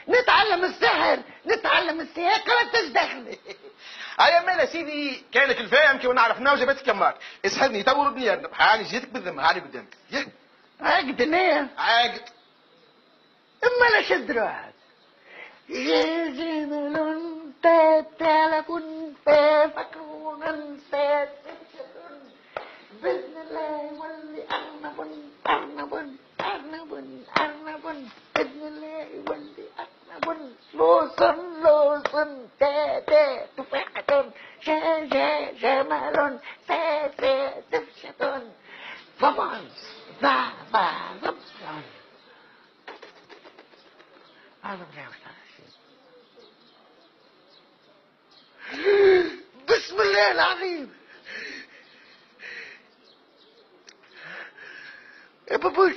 نتعلم السحر، نتعلم السياقه، ما انتش داخلي. هيا مالا سيدي، كانك الفاهم كي ونعرفنا وجبتك كمار. اسحبني تو ردني يرنب، هاني جيتك بالذمه، هاني قدامك. عقد ليه؟ عاقد. اما لا شد روحك. جمل تلفون ففكرون ساتسون باذن الله يولي ارنب باذن الله يولي ارنب لوصن تاتا تفاحة جمال دفشة طبعا ضبط. بسم الله العظيم. يا بابوش